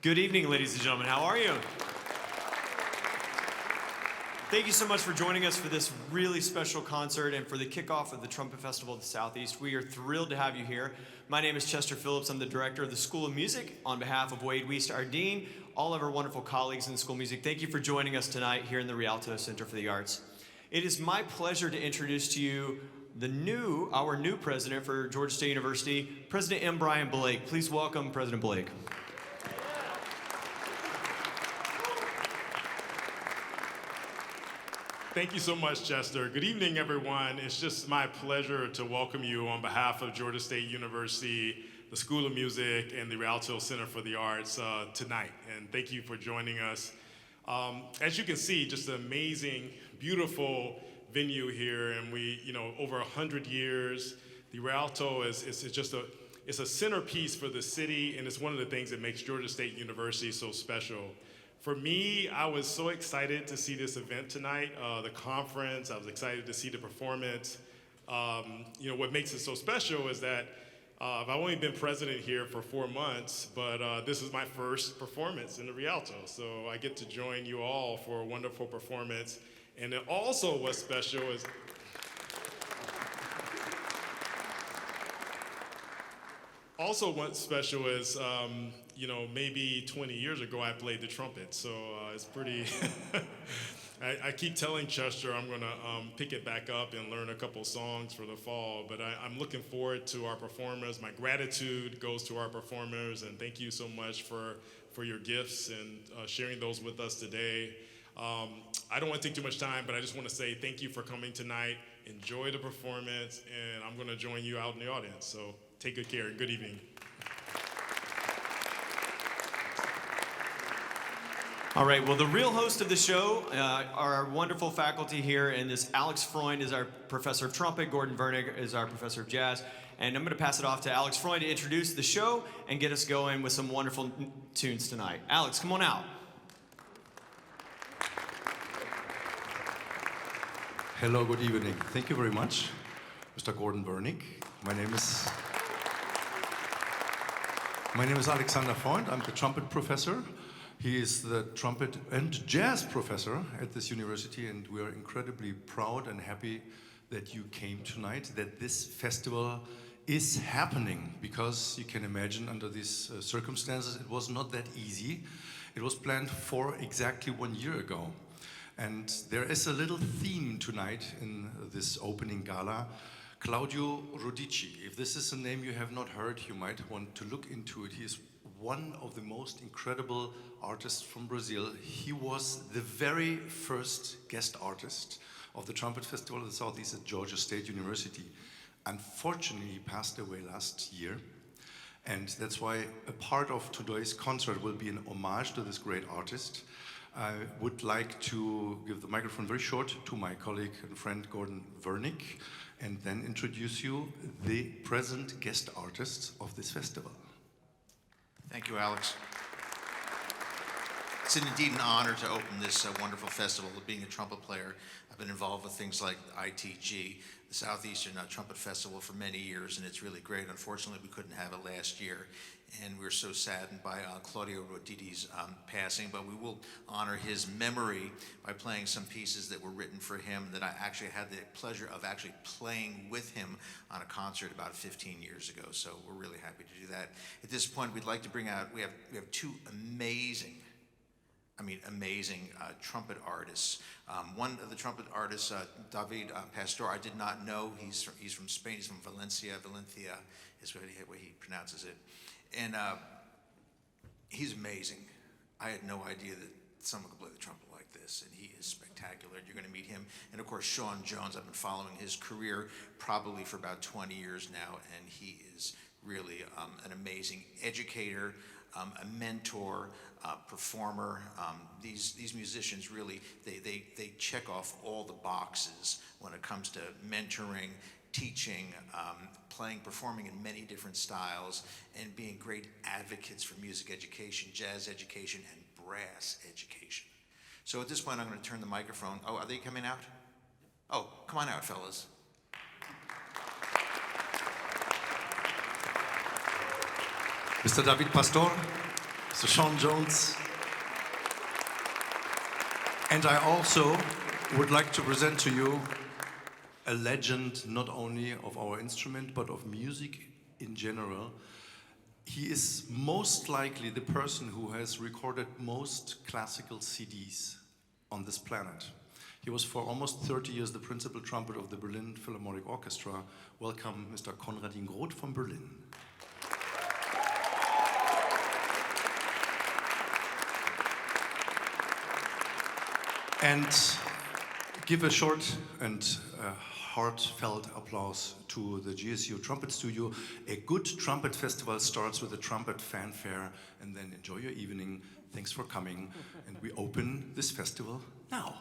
Good evening, ladies and gentlemen. How are you? Thank you so much for joining us for this really special concert and for the kickoff of the Trumpet Festival of the Southeast. We are thrilled to have you here. My name is Chester Phillips. I'm the director of the School of Music. On behalf of Wade Wiest, our dean, all of our wonderful colleagues in the School of Music, thank you for joining us tonight here in the Rialto Center for the Arts. It is my pleasure to introduce to you our new president for Georgia State University, President M. Brian Blake. Please welcome President Blake. Thank you so much, Chester. Good evening, everyone. It's just my pleasure to welcome you on behalf of Georgia State University, the School of Music, and the Rialto Center for the Arts tonight. And thank you for joining us. As you can see, just an amazing, beautiful venue here. And we, over 100 years, the Rialto is just it's a centerpiece for the city, and it's one of the things that makes Georgia State University so special. For me, I was so excited to see this event tonight, the conference. I was excited to see the performance. What makes it so special is that I've only been president here for 4 months, but this is my first performance in the Rialto. So I get to join you all for a wonderful performance. And then also what's special is maybe 20 years ago I played the trumpet, so it's pretty. I keep telling Chester I'm gonna pick it back up and learn a couple songs for the fall, but I'm looking forward to our performers. My gratitude goes to our performers, and thank you so much for your gifts and sharing those with us today. I don't want to take too much time, but I just want to say thank you for coming tonight. Enjoy the performance, and I'm going to join you out in the audience. So take good care and good evening. All right, well, the real host of the show are our wonderful faculty here, and this Alex Freund is our professor of trumpet, Gordon Vernick is our professor of jazz, and I'm going to pass it off to Alex Freund to introduce the show and get us going with some wonderful tunes tonight. Alex, come on out. Hello, good evening. Thank you very much, Mr. Gordon Vernick. My name is Alexander Freund. I'm the trumpet professor. He is the trumpet and jazz professor at this university, and we are incredibly proud and happy that you came tonight, that this festival is happening, because you can imagine under these circumstances, it was not that easy. It was planned for exactly 1 year ago. And there is a little theme tonight in this opening gala, Claudio Roditi. If this is a name you have not heard, you might want to look into it. He is one of the most incredible artists from Brazil. He was the very first guest artist of the Trumpet Festival of the Southeast at Georgia State University. Unfortunately, he passed away last year. And that's why a part of today's concert will be an homage to this great artist. I would like to give the microphone very short to my colleague and friend Gordon Vernick, and then introduce you the present guest artists of this festival. Thank you, Alex. It's indeed an honor to open this wonderful festival. Being a trumpet player, I've been involved with things like ITG, the Southeastern Trumpet Festival, for many years, and it's really great. Unfortunately, we couldn't have it last year, and we're so saddened by Claudio Roditi's passing, but we will honor his memory by playing some pieces that were written for him that I actually had the pleasure of actually playing with him on a concert about 15 years ago, so we're really happy to do that. At this point, we'd like to bring out, we have two amazing trumpet artists. One of the trumpet artists, David Pastor, I did not know. He's from Spain. He's from Valencia is the way he pronounces it. And he's amazing. I had no idea that someone could play the trumpet like this, and he is spectacular. You're going to meet him. And of course, Sean Jones. I've been following his career probably for about 20 years now, and he is really an amazing educator, a mentor, performer. These musicians really, they check off all the boxes when it comes to mentoring, teaching, playing, performing in many different styles, and being great advocates for music education, jazz education, and brass education. So at this point, I'm going to turn the microphone. Oh, are they coming out? Oh, come on out, fellas. Mr. David Pastor, Mr. Sean Jones. And I also would like to present to you a legend not only of our instrument, but of music in general. He is most likely the person who has recorded most classical CDs on this planet. He was for almost 30 years the principal trumpet of the Berlin Philharmonic Orchestra. Welcome, Mr. Konradin Groth from Berlin. And give a short and heartfelt applause to the GSU Trumpet Studio. A good trumpet festival starts with a trumpet fanfare, and then enjoy your evening. Thanks for coming, and we open this festival now.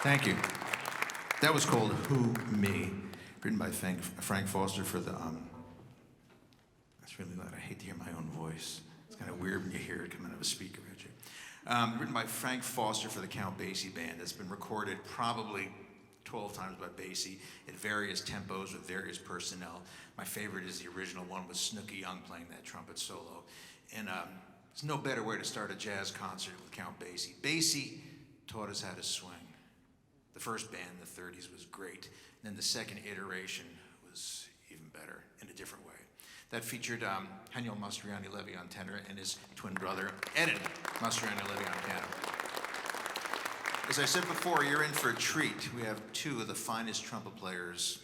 Thank you. That was called Who Me, written by Frank Foster for the, that's really loud. I hate to hear my own voice. It's kind of weird when you hear it coming out of a speaker at you. Written by Frank Foster for the Count Basie Band. That's been recorded probably 12 times by Basie at various tempos with various personnel. My favorite is the original one with Snooky Young playing that trumpet solo. And there's no better way to start a jazz concert with Count Basie. Basie taught us how to swing. The first band in the 30s was great. And then the second iteration was even better in a different way. That featured Haniel Mastroianni-Levy on tenor and his twin brother, Edin Mastroianni-Levy on piano. As I said before, you're in for a treat. We have two of the finest trumpet players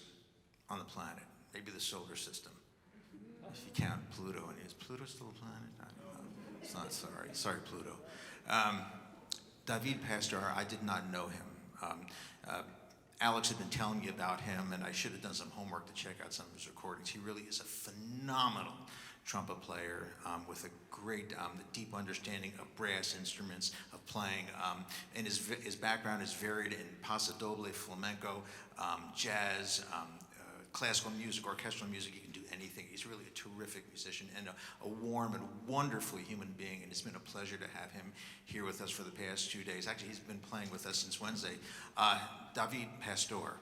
on the planet, maybe the solar system. If you count Pluto, and is Pluto still a planet? I don't know. It's not, sorry Pluto. David Pastor, I did not know him. Alex had been telling me about him, and I should have done some homework to check out some of his recordings. He really is a phenomenal trumpet player with a great, deep understanding of brass instruments, of playing, and his background is varied in paso doble, flamenco, jazz, classical music, orchestral music. He can do anything. He's really a terrific musician and a warm and wonderful human being, and it's been a pleasure to have him here with us for the past 2 days. Actually, he's been playing with us since Wednesday. David Pastor.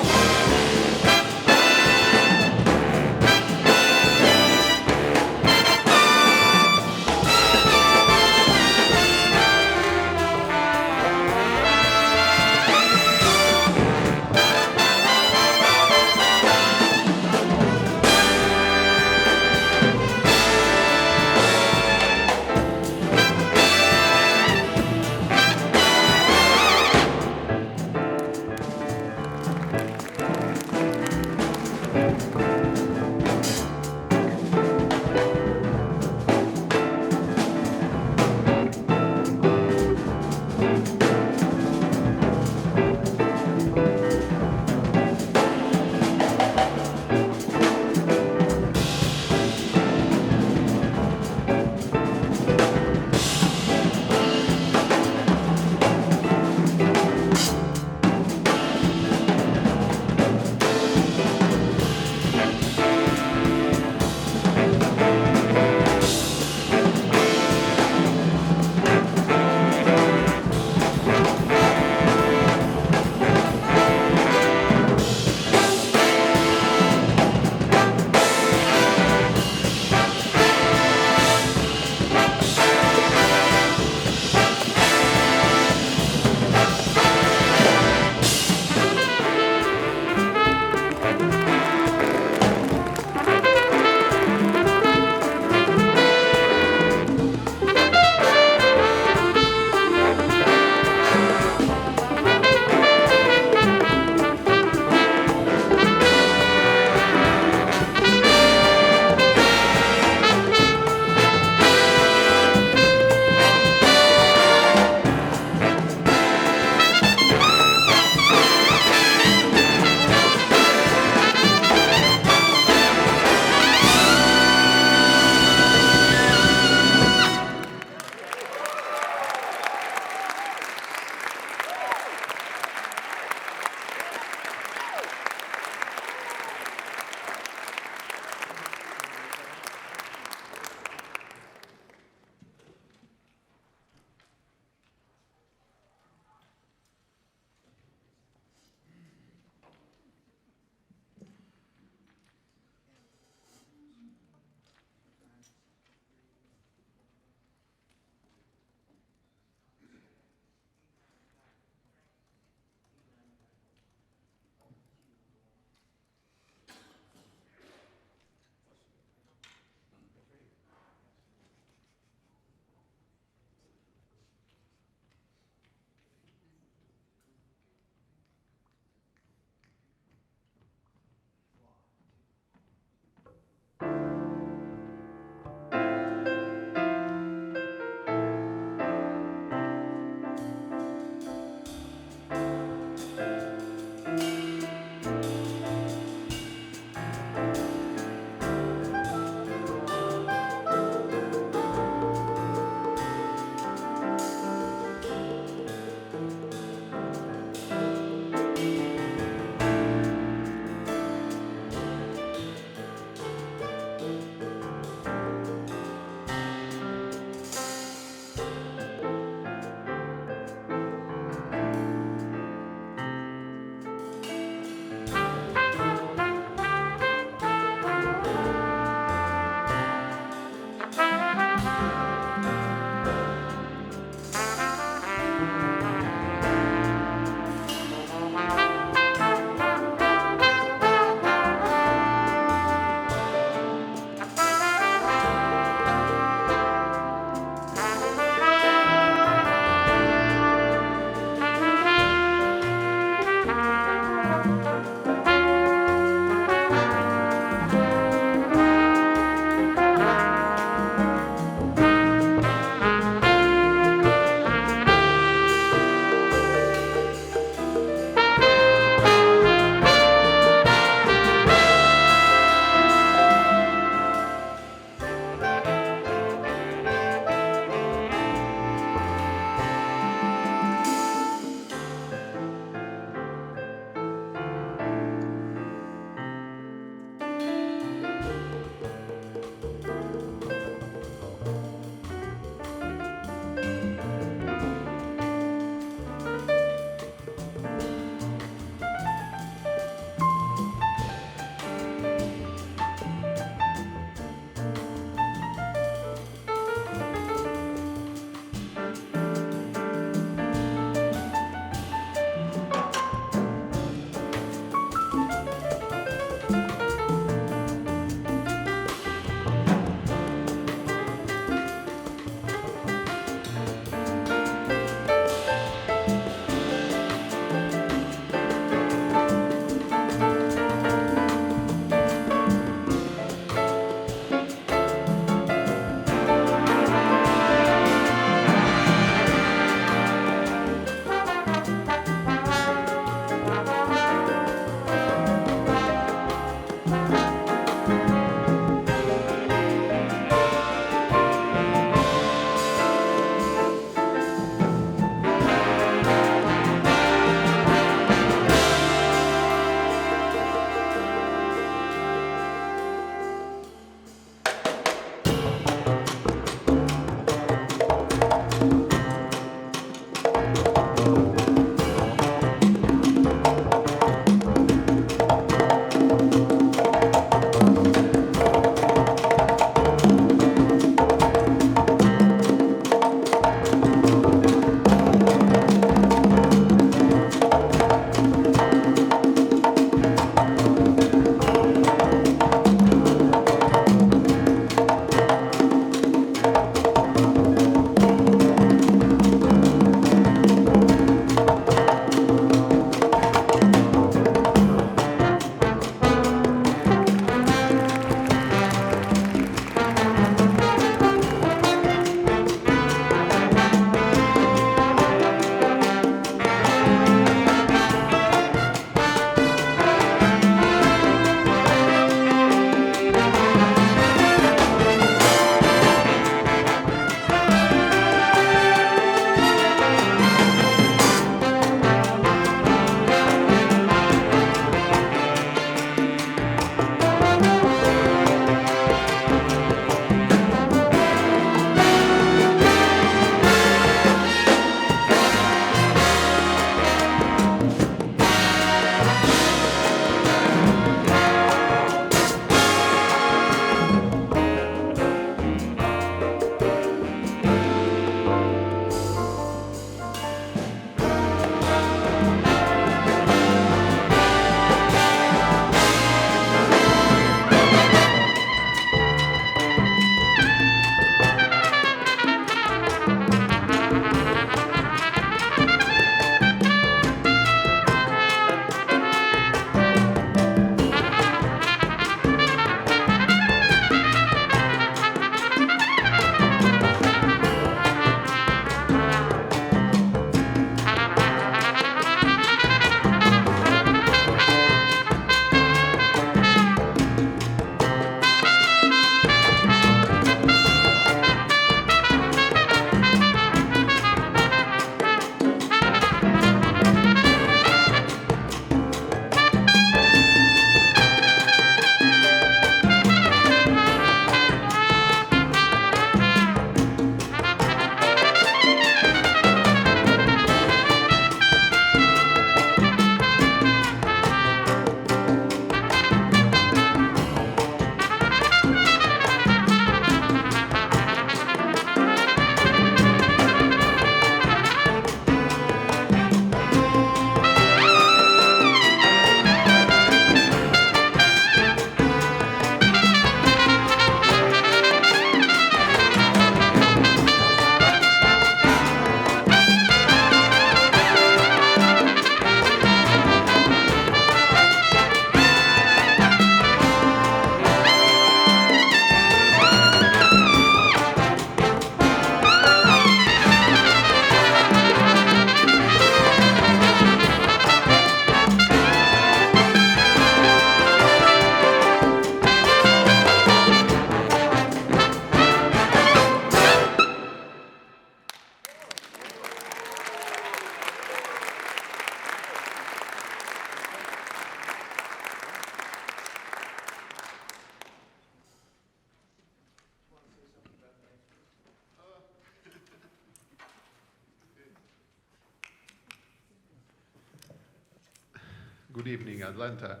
Good evening, Atlanta.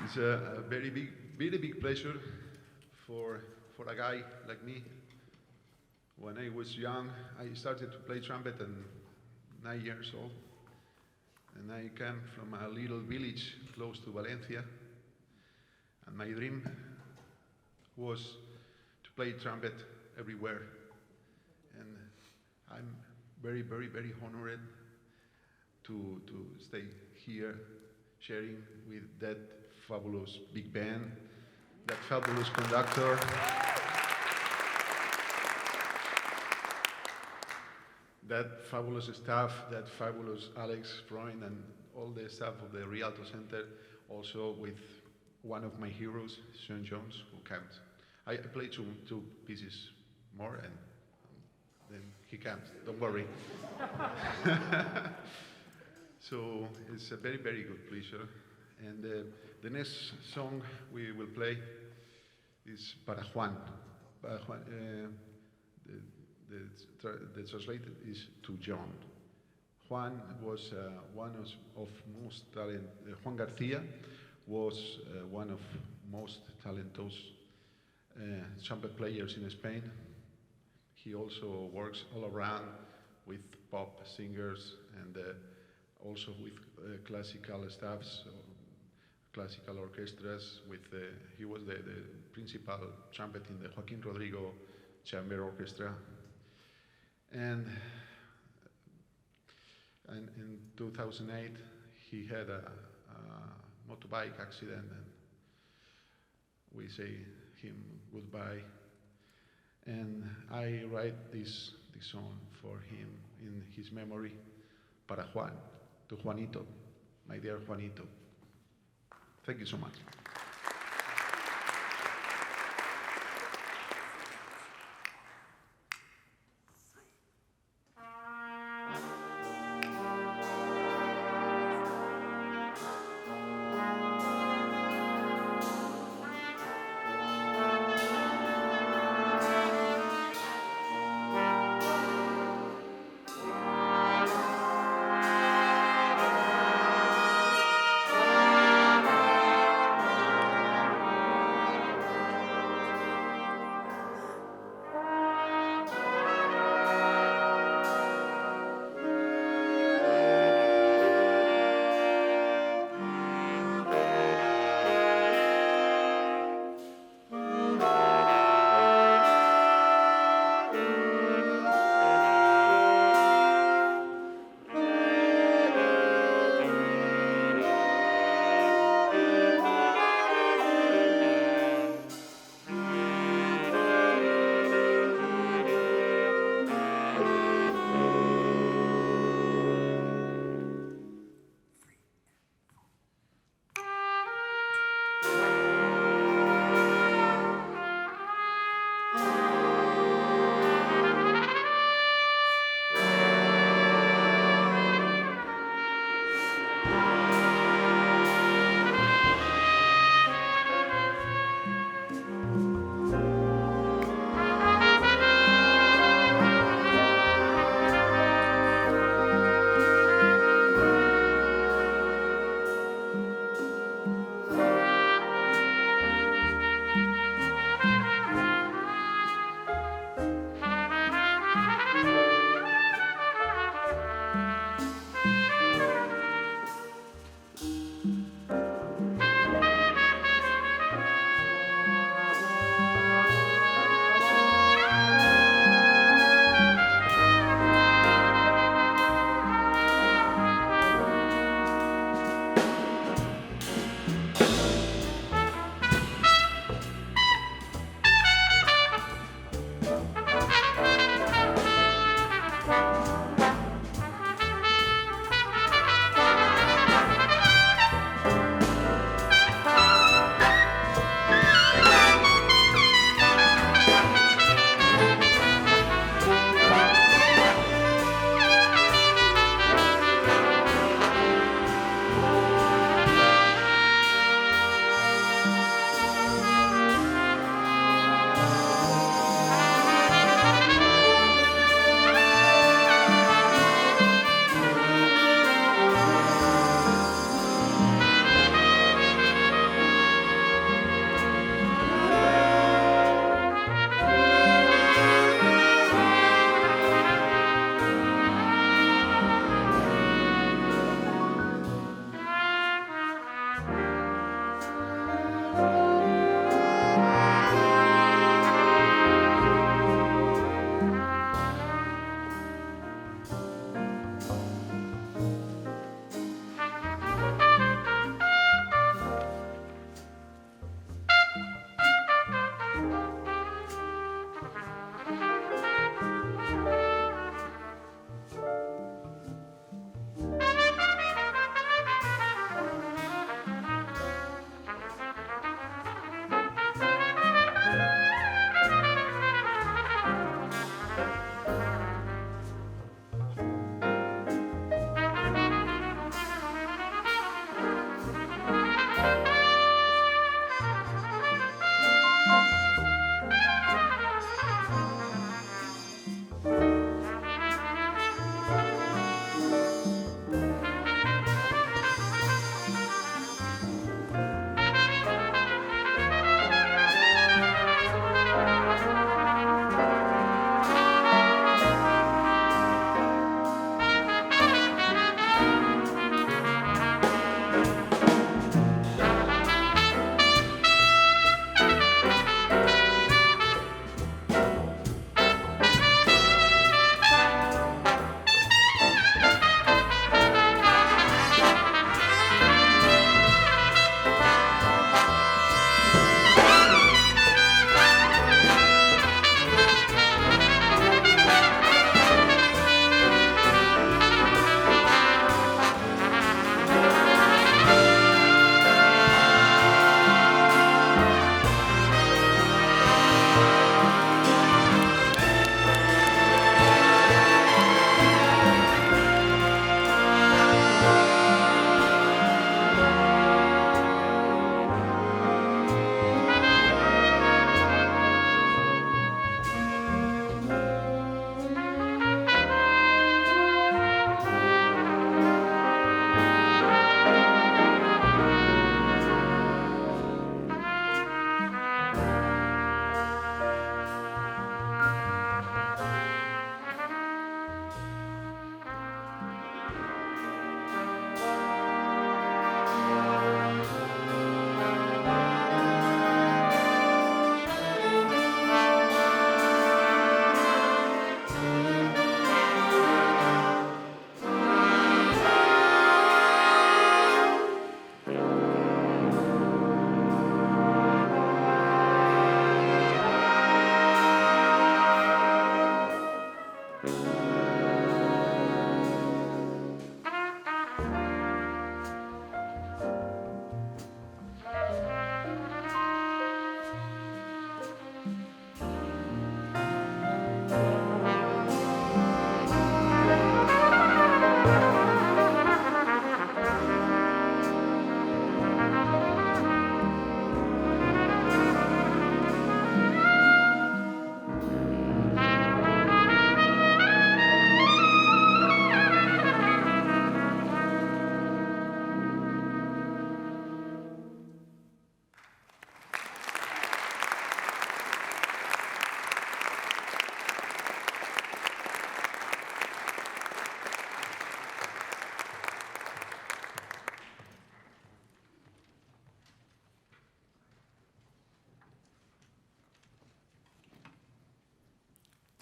It's a very big pleasure for a guy like me. When I was young, I started to play trumpet at 9 years old. And I came from a little village close to Valencia. And my dream was to play trumpet everywhere. And I'm very honored to stay here sharing with that fabulous big band, that fabulous conductor, that fabulous staff, that fabulous Alex Freund and all the staff of the Rialto Center, also with one of my heroes, Sean Jones, who comes. I play two pieces more and then he comes, don't worry. So it's a very good pleasure. And the next song we will play is Para Juan. Para Juan the translated is to John. Juan was one of most talented. Juan Garcia was one of most talented trumpet players in Spain. He also works all around with pop singers and also with classical staffs, classical orchestras. He was the principal trumpet in the Joaquin Rodrigo Chamber Orchestra. And in 2008, he had a motorbike accident, and we say him goodbye. And I write this song for him in his memory, Para Juan, to Juanito, my dear Juanito. Thank you so much.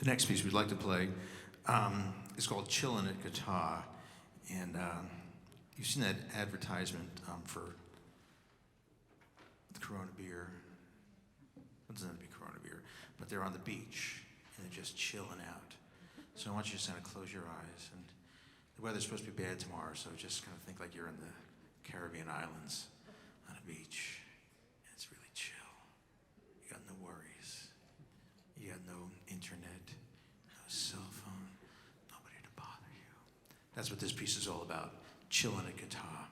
The next piece we'd like to play is called Chillin at Guitar. And you've seen that advertisement for the Corona beer. It doesn't have to be Corona beer, but they're on the beach and they're just chilling out. So I want you to kind of close your eyes. And the weather's supposed to be bad tomorrow, so just kind of think like you're in the Caribbean islands on a beach. And it's really chill. You got no worries. You got no internet, no cell phone, nobody to bother you. That's what this piece is all about, chilling at guitar.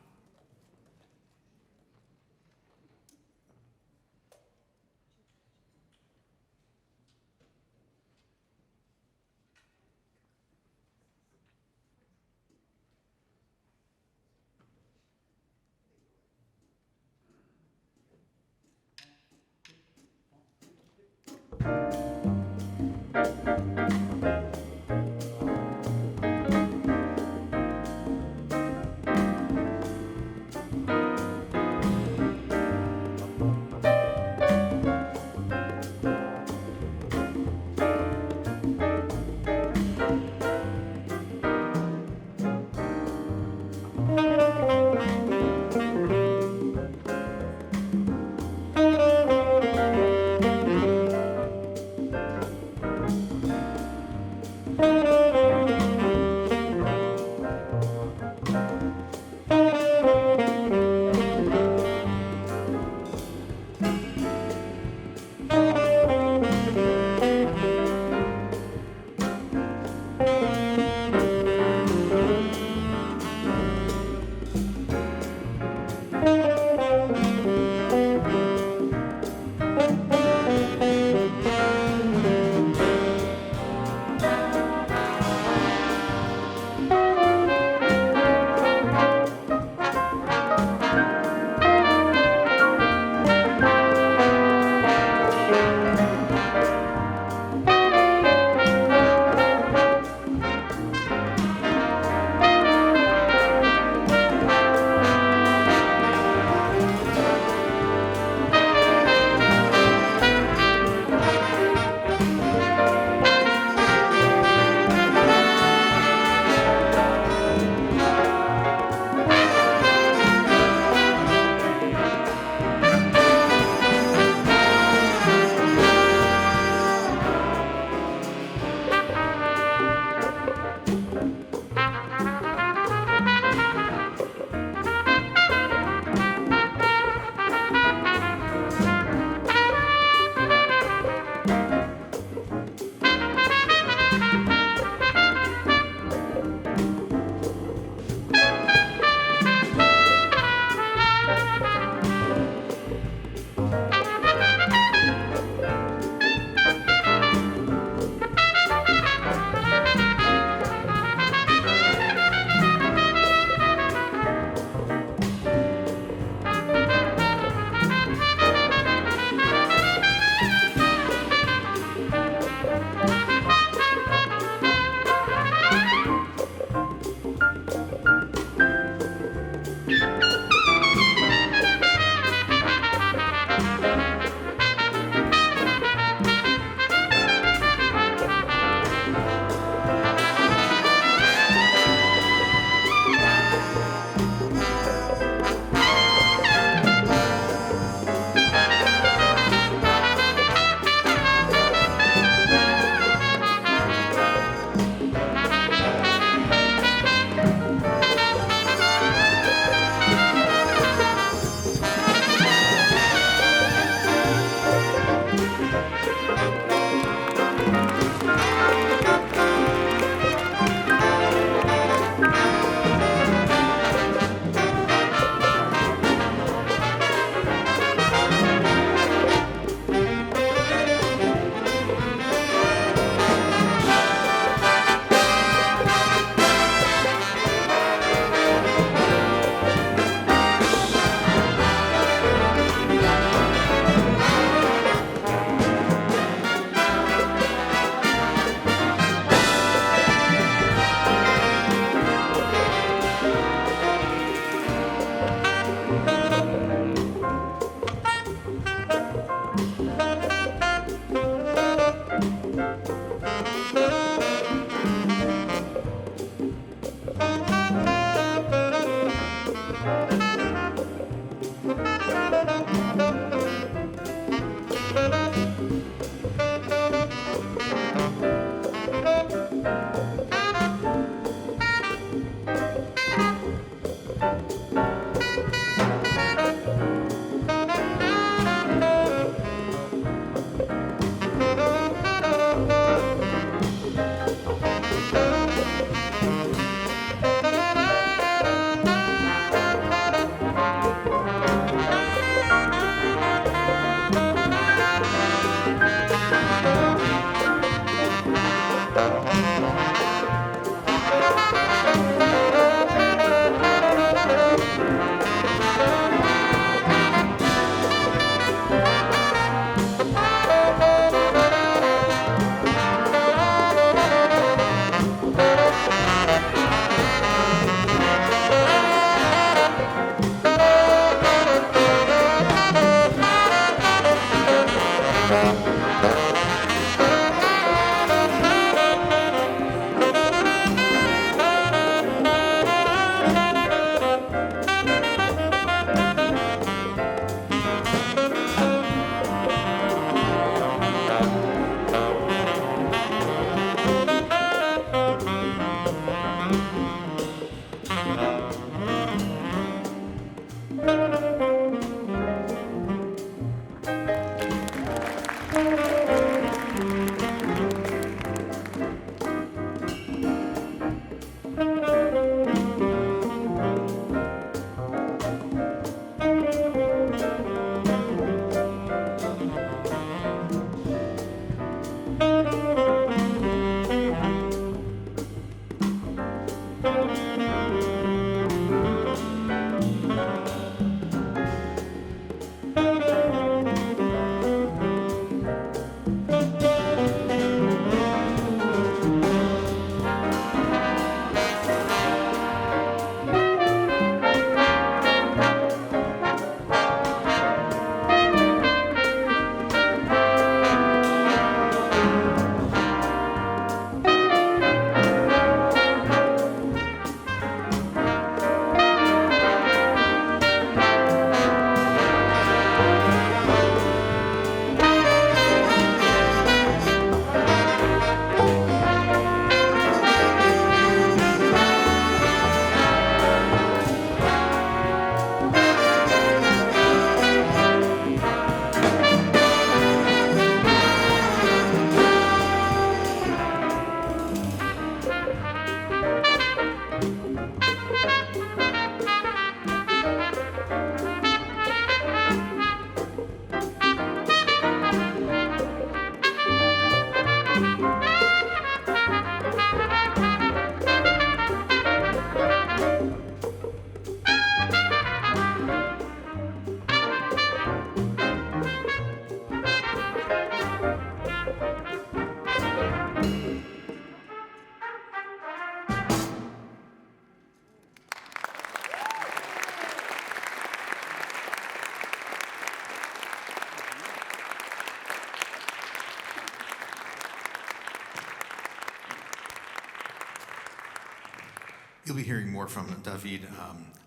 You'll be hearing more from David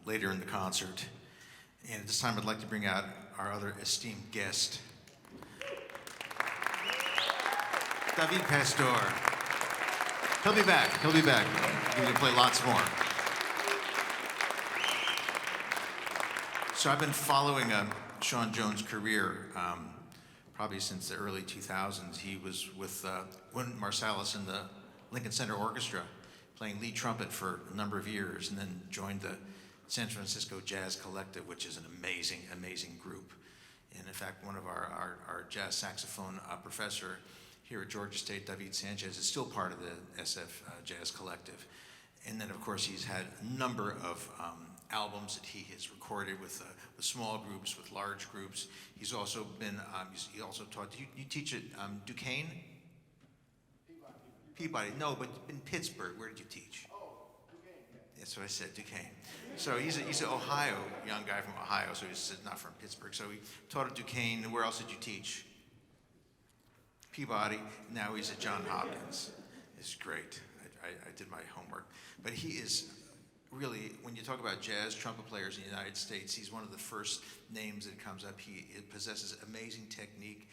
later in the concert. And at this time, I'd like to bring out our other esteemed guest, David Pastor. He'll be back. He'll be back. He's going to play lots more. So I've been following Sean Jones' career probably since the early 2000s. He was with Wynton Marsalis in the Lincoln Center Orchestra, playing lead trumpet for a number of years, and then joined the San Francisco Jazz Collective, which is an amazing, amazing group. And in fact, one of our jazz saxophone professor here at Georgia State, David Sanchez, is still part of the SF Jazz Collective. And then, of course, he's had a number of albums that he has recorded with small groups, with large groups. He's also been, he also taught, you teach at Duquesne? Peabody. No, but in Pittsburgh, where did you teach? Oh, Duquesne. That's what I said, Duquesne. So he's an Ohio, young guy from Ohio, so he's not from Pittsburgh. So he taught at Duquesne. Where else did you teach? Peabody. Now he's at Johns Hopkins. It's great. I did my homework. But he is really, when you talk about jazz trumpet players in the United States, he's one of the first names that comes up. He possesses amazing technique.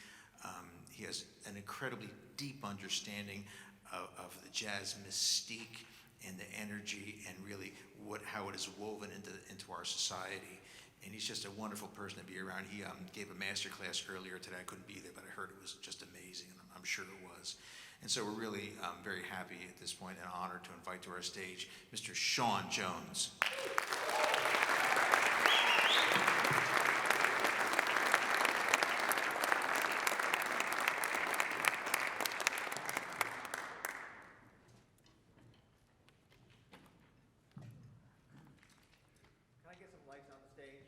He has an incredibly deep understanding of the jazz mystique and the energy and really how it is woven into our society. And he's just a wonderful person to be around. He gave a master class earlier today. I couldn't be there, but I heard it was just amazing, and I'm sure it was. And so we're really very happy at this point and honored to invite to our stage Mr. Sean Jones. Can I get some lights on the stage?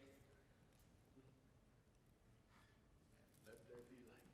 Let there be lights.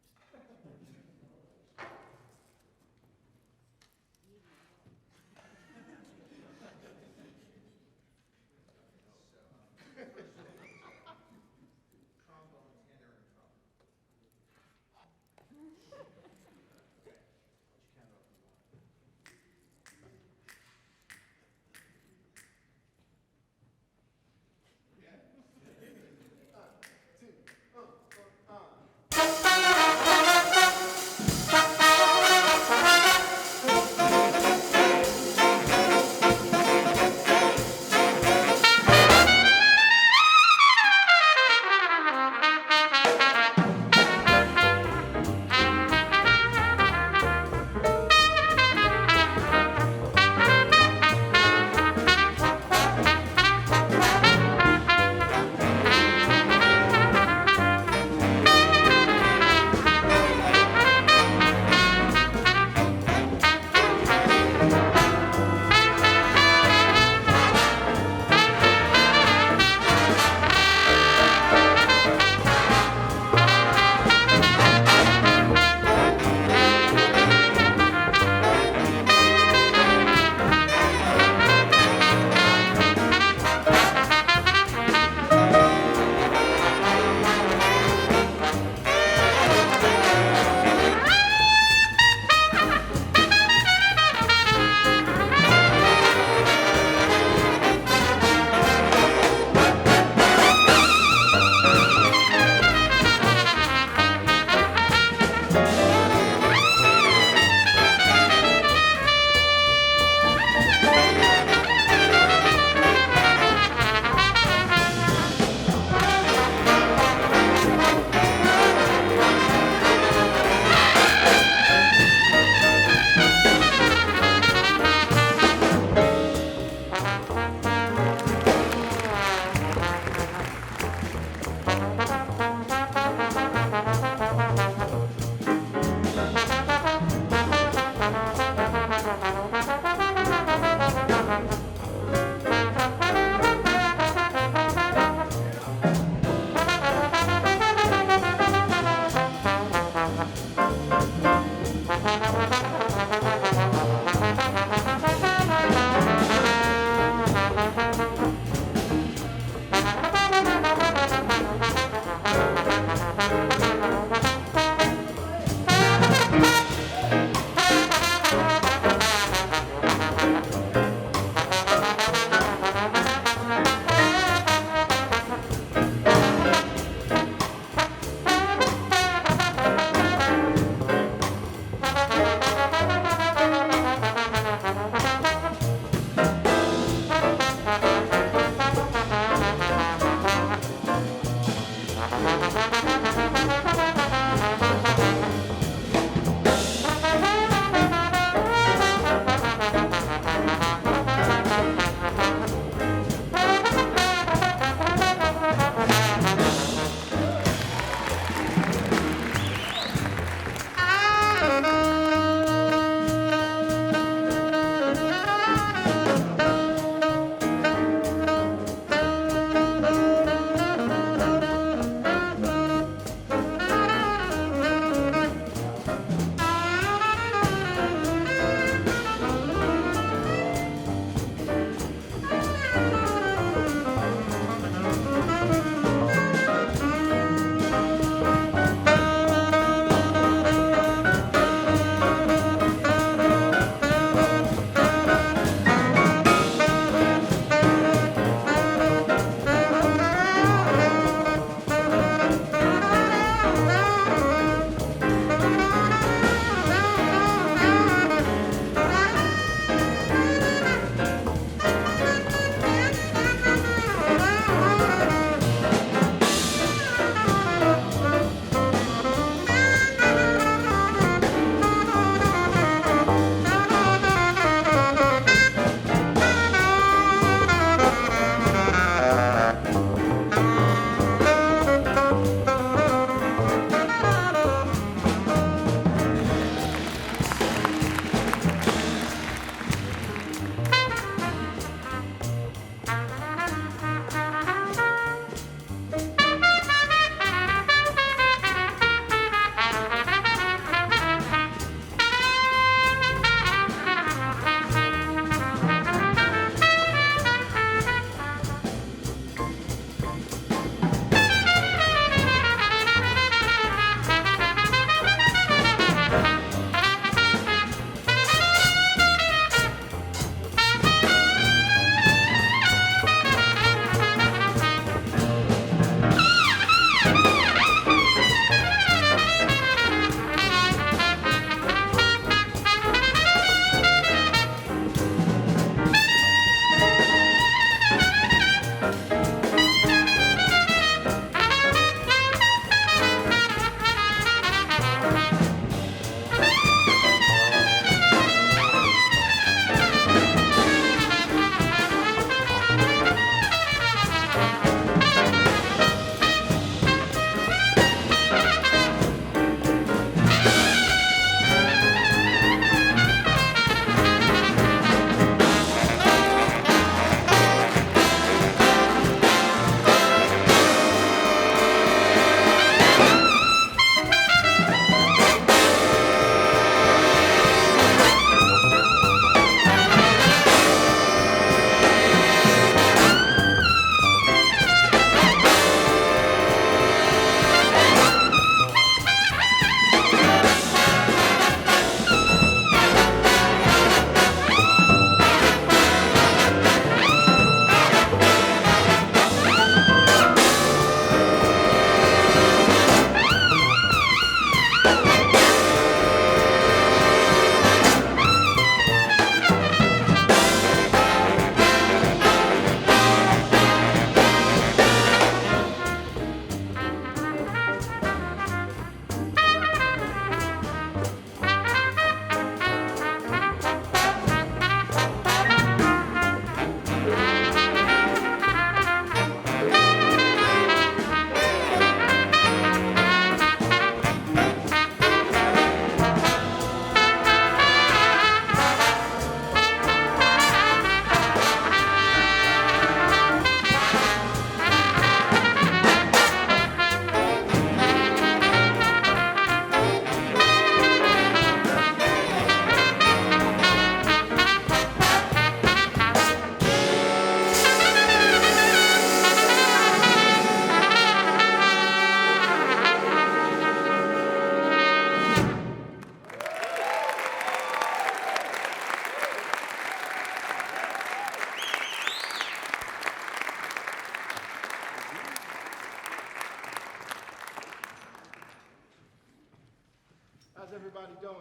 everybody doing?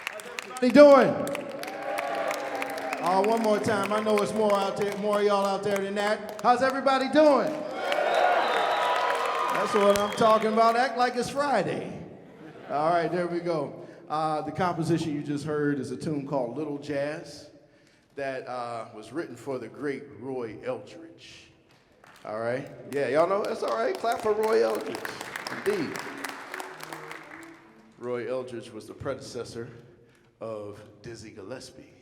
How's everybody doing? One more time. I know it's more out there, more of y'all out there than that. How's everybody doing? That's what I'm talking about. Act like it's Friday. All right, there we go. The composition you just heard is a tune called Little Jazz that was written for the great Roy Eldridge. All right? Yeah, y'all know? That's all right. Clap for Roy Eldridge. Indeed. Roy Eldridge was the predecessor of Dizzy Gillespie.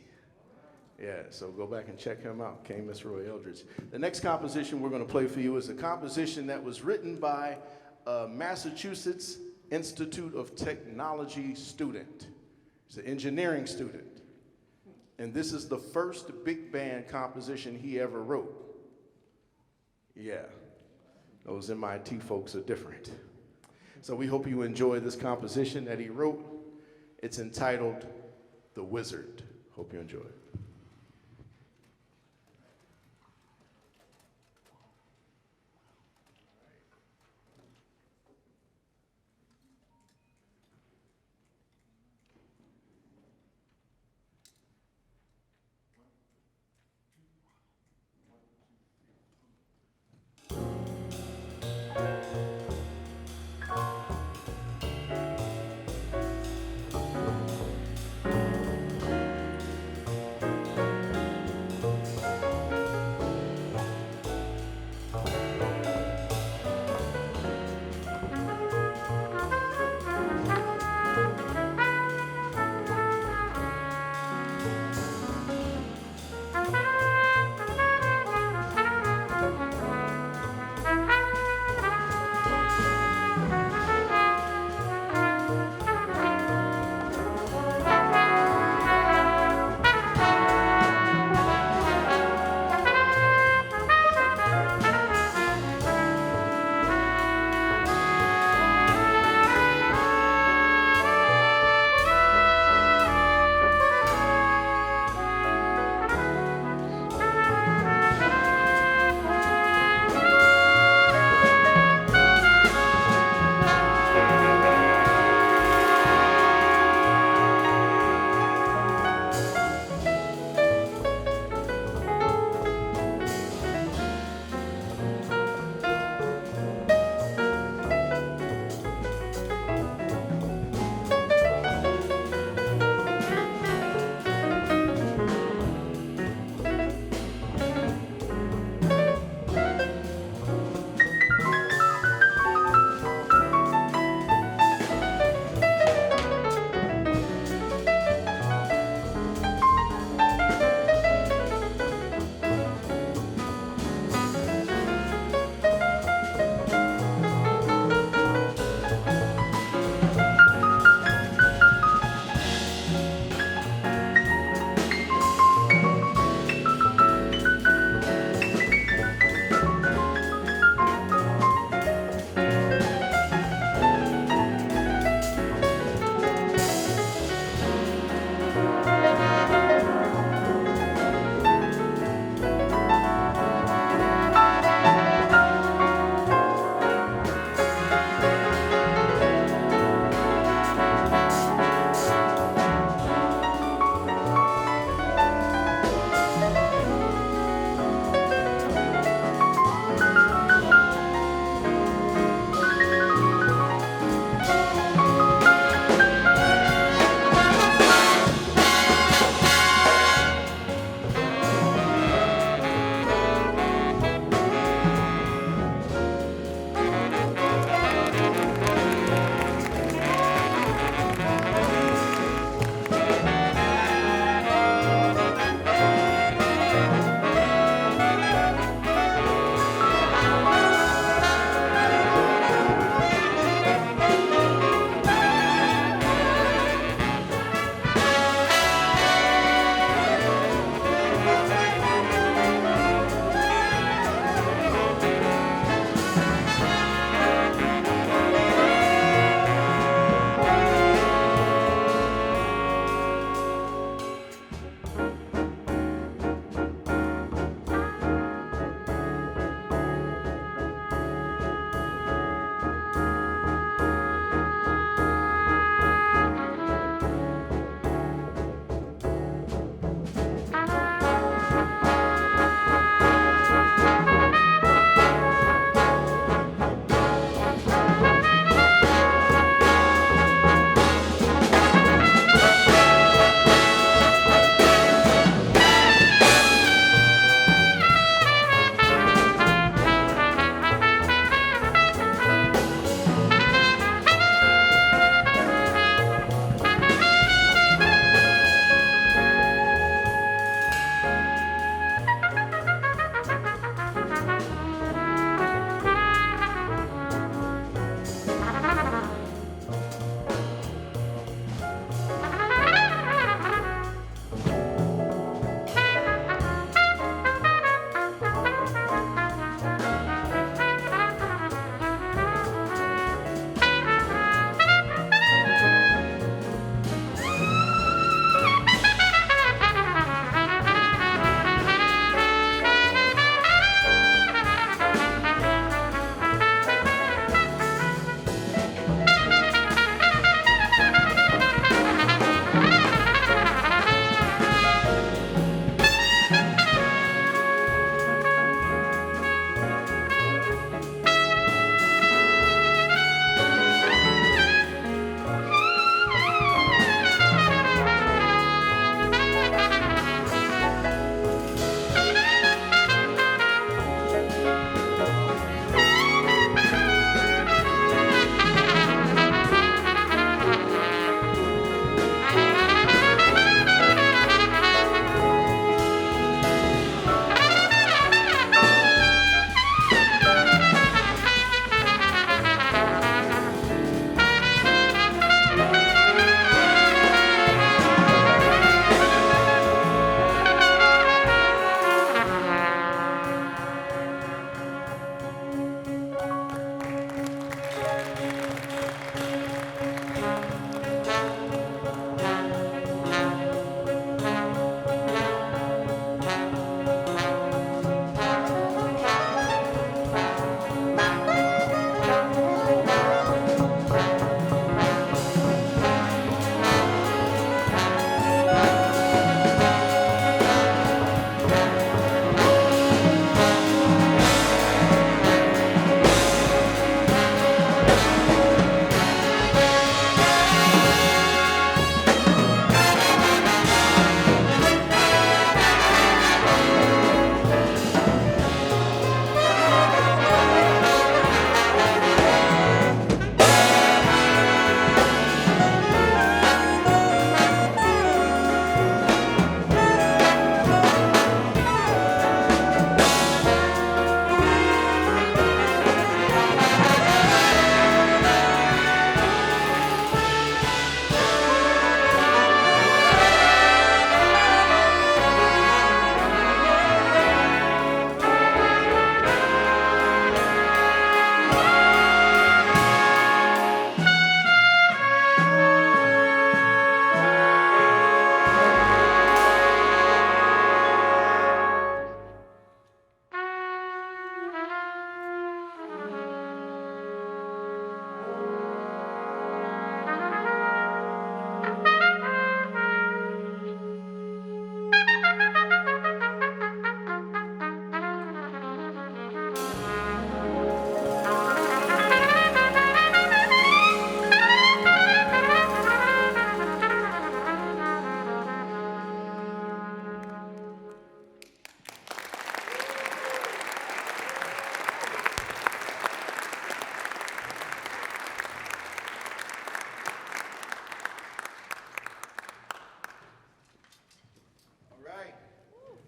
Yeah, so go back and check him out, King Miss Roy Eldridge. The next composition we're going to play for you is a composition that was written by a Massachusetts Institute of Technology student. He's an engineering student. And this is the first big band composition he ever wrote. Yeah, those MIT folks are different. So we hope you enjoy this composition that he wrote. It's entitled The Wizard. Hope you enjoy it.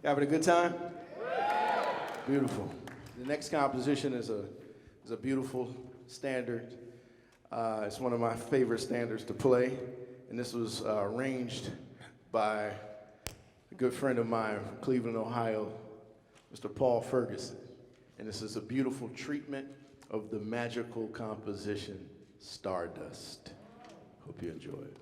Having a good time? Beautiful. The next composition is a beautiful standard. It's one of my favorite standards to play, and this was arranged by a good friend of mine from Cleveland, Ohio, Mr. Paul Ferguson. And this is a beautiful treatment of the magical composition, Stardust. Hope you enjoy it.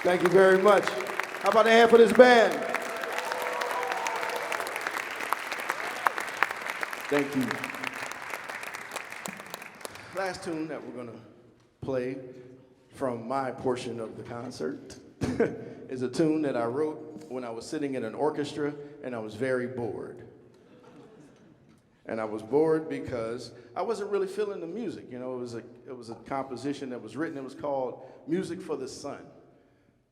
Thank you very much. How about a hand for this band? Thank you. Last tune that we're going to play from my portion of the concert is a tune that I wrote when I was sitting in an orchestra and I was very bored. And I was bored because I wasn't really feeling the music. You know, it was a composition that was written. It was called Music for the Sun.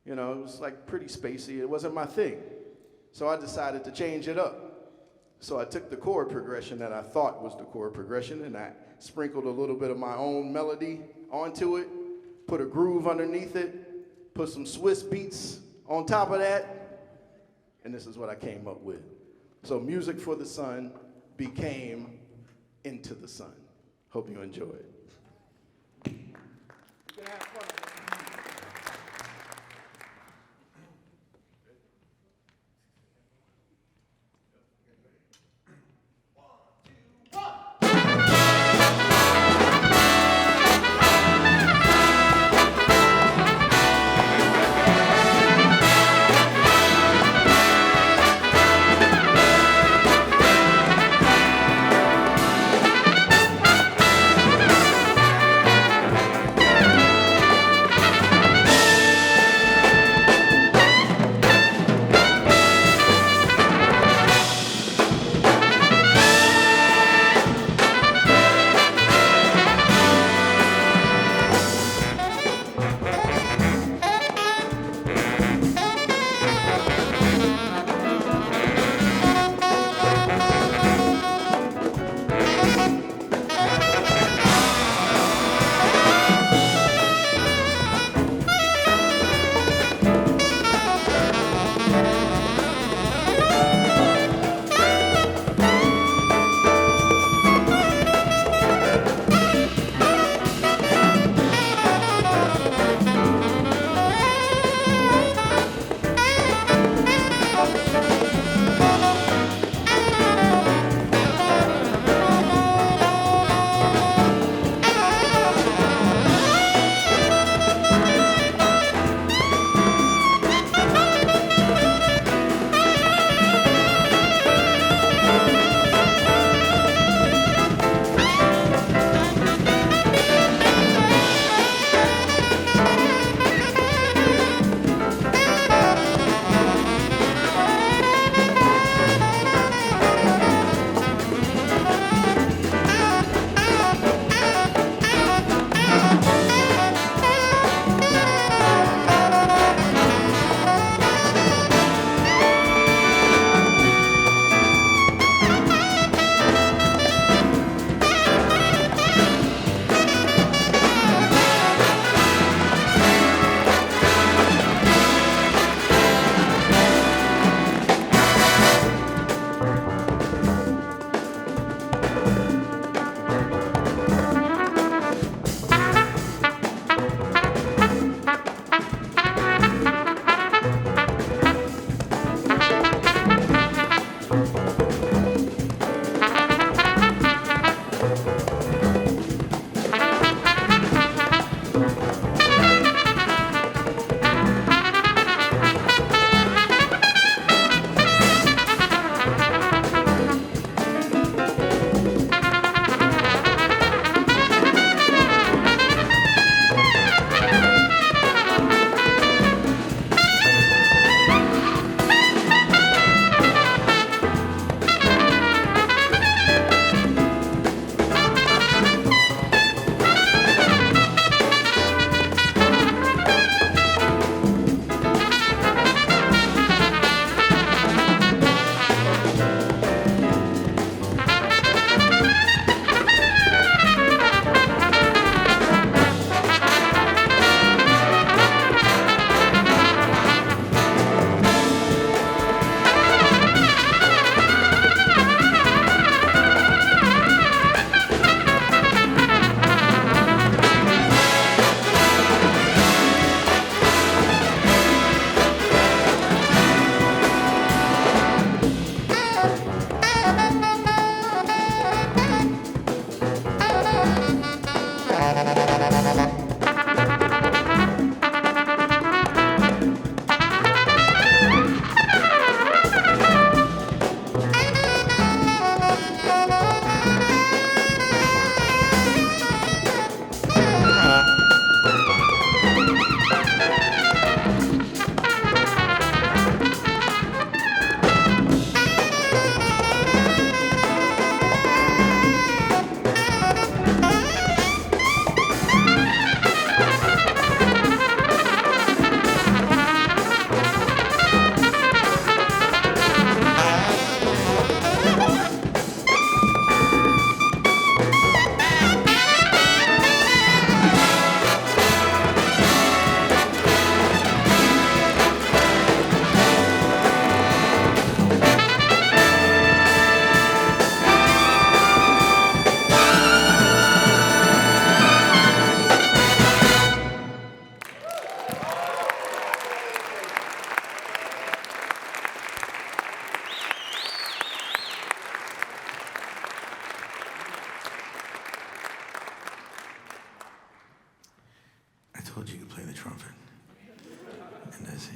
You know, it was like pretty spacey. It wasn't my thing. So I decided to change it up. So I took the chord progression that I thought was the chord progression and I sprinkled a little bit of my own melody onto it, put a groove underneath it, put some Swiss beats on top of that, and this is what I came up with. So Music for the Sun became Into the Sun. Hope you enjoy it. You can have fun. Thank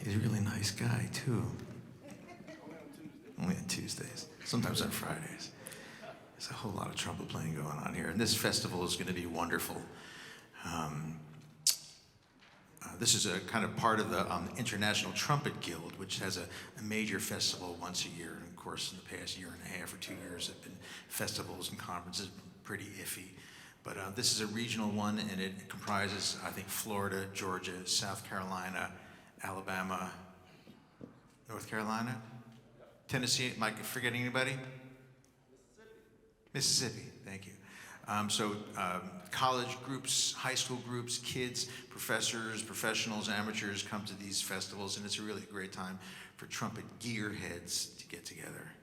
He's a really nice guy, too. Only on Tuesdays. Sometimes on Fridays. There's a whole lot of trumpet playing going on here. And this festival is going to be wonderful. This is a kind of part of the International Trumpet Guild, which has a major festival once a year. And of course, in the past year and a half or 2 years, have been festivals and conferences pretty iffy. But this is a regional one, and it comprises, I think, Florida, Georgia, South Carolina, Alabama, North Carolina, Tennessee. Am I forgetting anybody? Mississippi, thank you. College groups, high school groups, kids, professors, professionals, amateurs come to these festivals, and it's a really great time for trumpet gearheads to get together.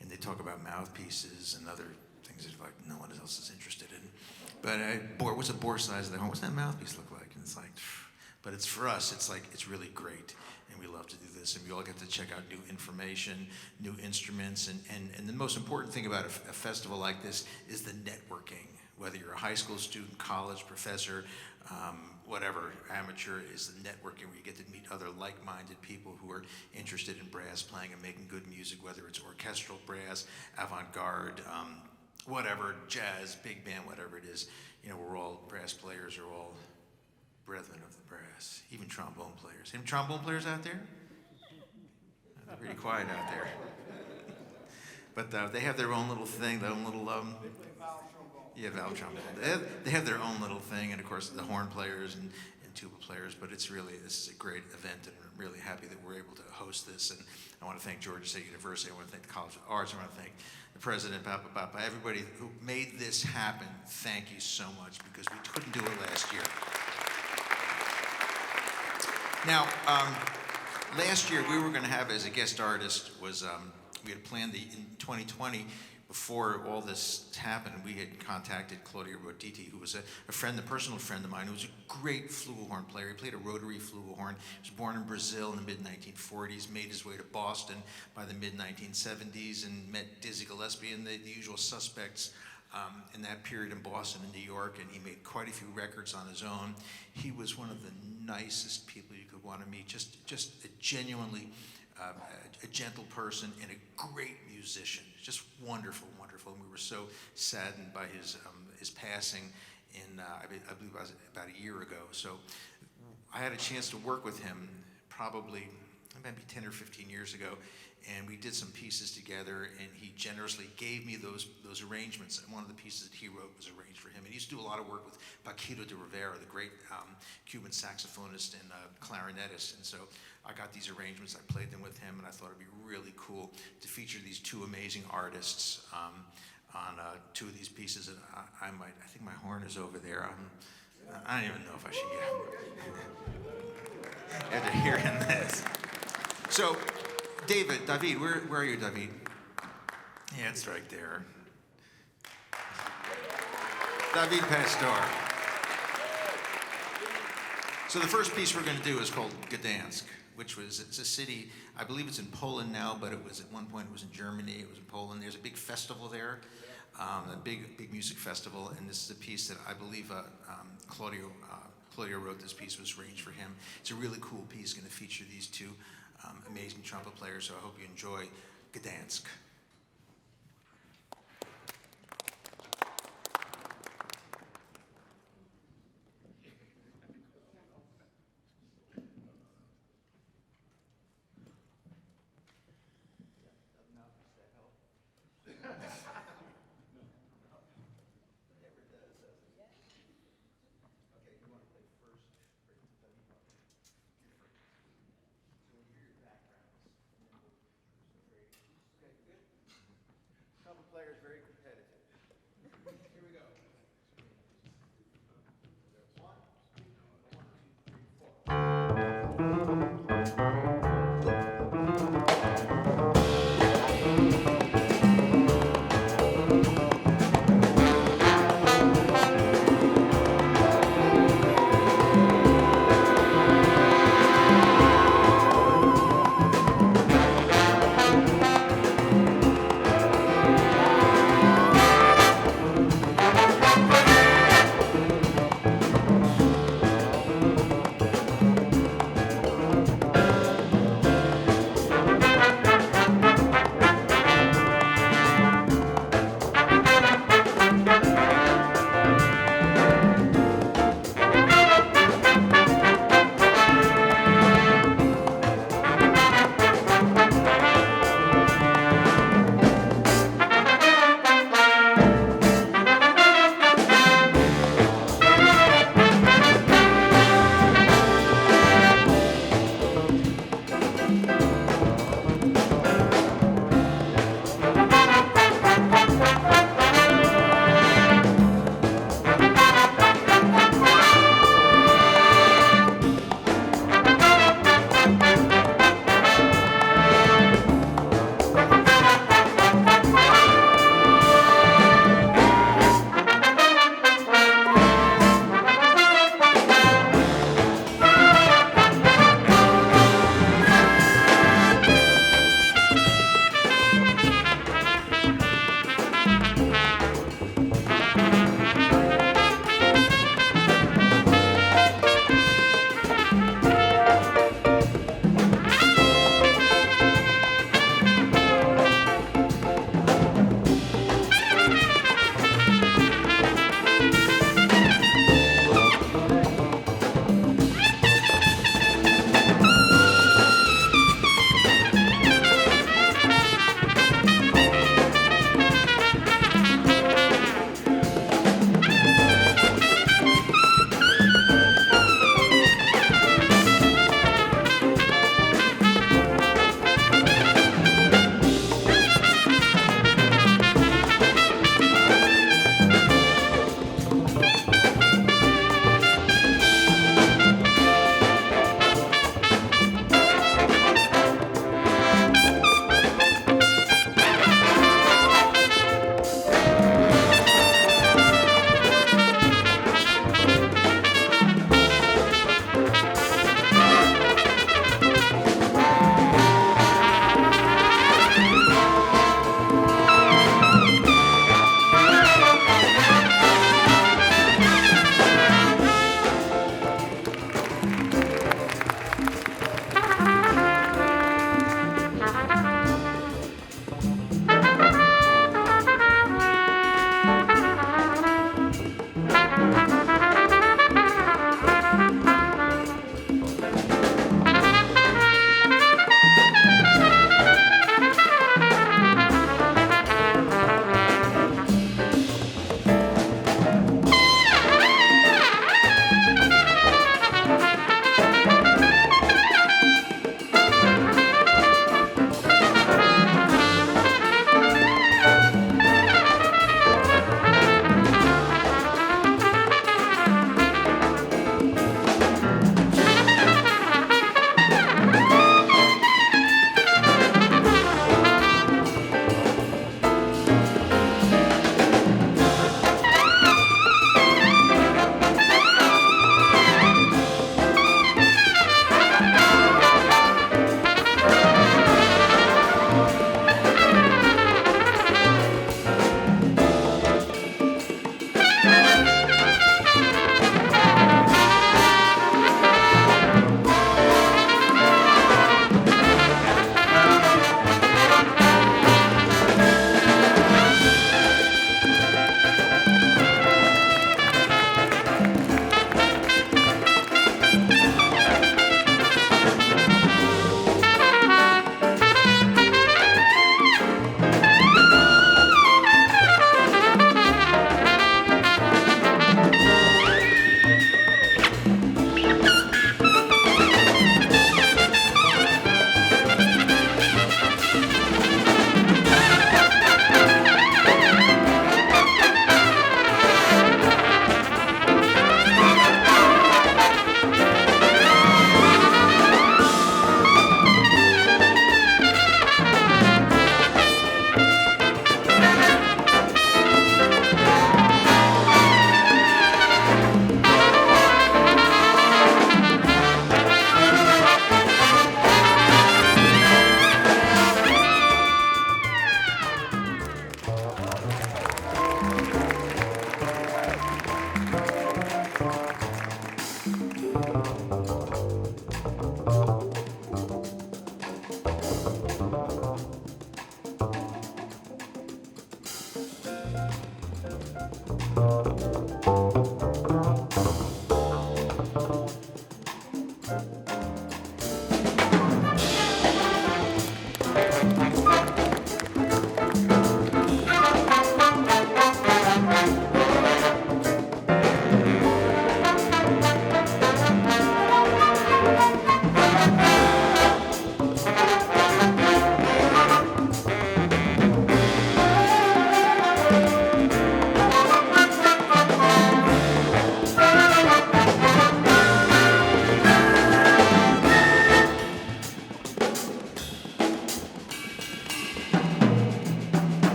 And they talk about mouthpieces and other things that like no one else is interested in. But what's a bore size of the horn? What's that mouthpiece look like? And it's like, but it's for us, it's really great. And we love to do this, and we all get to check out new information, new instruments, and the most important thing about a festival like this is the networking. Whether you're a high school student, college, professor, whatever, amateur, is the networking where you get to meet other like-minded people who are interested in brass playing and making good music, whether it's orchestral brass, avant-garde, whatever, jazz, big band, whatever it is. You know, we're all brass players, are all brethren of the brass, even trombone players. Any trombone players out there? They're pretty quiet out there. But they have their own little thing, their own little, yeah, valve trombone. They have their own little thing, and of course the horn players and tuba players, but this is a great event, and I'm really happy that we're able to host this. And I want to thank Georgia State University, I want to thank the College of Arts, I want to thank the president, everybody who made this happen. Thank you so much, because we couldn't do it last year. Now, last year we were going to have as a guest artist was, we had planned in 2020, before all this happened, we had contacted Claudio Roditi, who was a friend, a personal friend of mine, who was a great flugelhorn player. He played a rotary flugelhorn. He was born in Brazil in the mid-1940s, made his way to Boston by the mid-1970s, and met Dizzy Gillespie and the usual suspects in that period in Boston and New York, and he made quite a few records on his own. He was one of the nicest people you could want to meet, just a genuinely a gentle person and a great musician, just wonderful, wonderful. And we were so saddened by his passing I believe it was about a year ago. So I had a chance to work with him probably maybe 10 or 15 years ago, and we did some pieces together, and he generously gave me those arrangements. And one of the pieces that he wrote was arranged for him. And he used to do a lot of work with Paquito de Rivera, the great Cuban saxophonist and clarinetist. And so I got these arrangements, I played them with him, and I thought it'd be really cool to feature these two amazing artists on two of these pieces. And I think my horn is over there. I don't even know if I should get after hearing this. So, David, where are you, David? Yeah, it's right there. David Pastor. So the first piece we're going to do is called Gdansk, it's a city, I believe it's in Poland now, but at one point it was in Germany, it was in Poland. There's a big festival there, a big music festival, and this is a piece that I believe Claudio wrote this piece, was arranged for him. It's a really cool piece, going to feature these two amazing trumpet players, so I hope you enjoy Gdansk. Okay, good.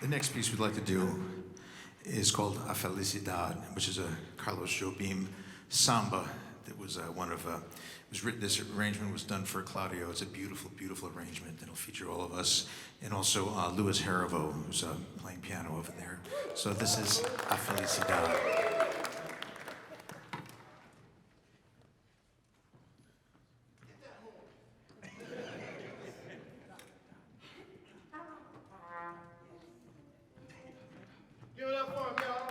The next piece we'd like to do is called A Felicidad, which is a Carlos Jobim samba that was this arrangement was done for Claudio. It's a beautiful, beautiful arrangement that'll feature all of us, and also Louis Haribo, who's playing piano over there. So this is A Felicidad. Give it up for him, y'all.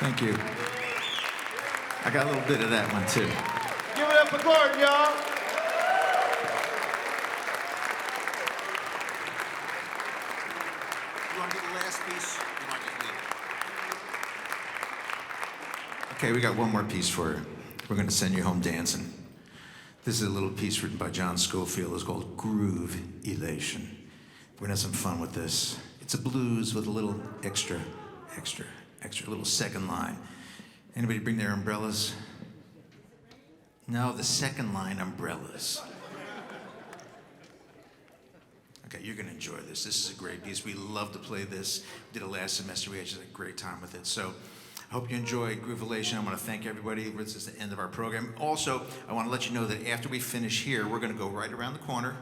Thank you. I got a little bit of that one too. Give it up for Gordon, y'all. You want to do the last piece? You want to just leave it? Okay, we got one more piece for you. We're going to send you home dancing. This is a little piece written by John Schofield. It's called Groove Elation. We're going to have some fun with this. It's a blues with a little extra little second line. Anybody bring their umbrellas? No, the second line umbrellas. Okay, you're gonna enjoy this. This is a great piece. We love to play this. We did it last semester. We had just a great time with it. So I hope you enjoyed Groovelation. I want to thank everybody. This is the end of our program. Also, I want to let you know that after we finish here, we're gonna go right around the corner,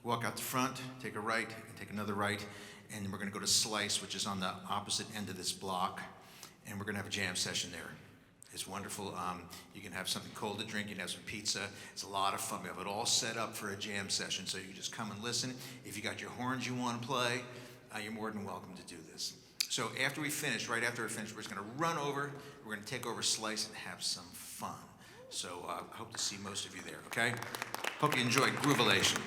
walk out the front, take a right, and take another right, and we're gonna go to Slice, which is on the opposite end of this block, and we're gonna have a jam session there. It's wonderful. You can have something cold to drink. You can have some pizza. It's a lot of fun. We have it all set up for a jam session, so you can just come and listen. If you got your horns you want to play, you're more than welcome to do this. So after we finish, right after we finish, we're just going to run over. We're going to take over Slice and have some fun. So I hope to see most of you there, okay? Hope you enjoyed Groovelation.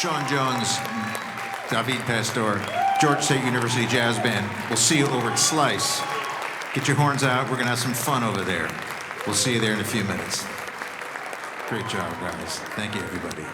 Sean Jones, David Pastor, Georgia State University Jazz Band. We'll see you over at Slice. Get your horns out. We're going to have some fun over there. We'll see you there in a few minutes. Great job, guys. Thank you, everybody.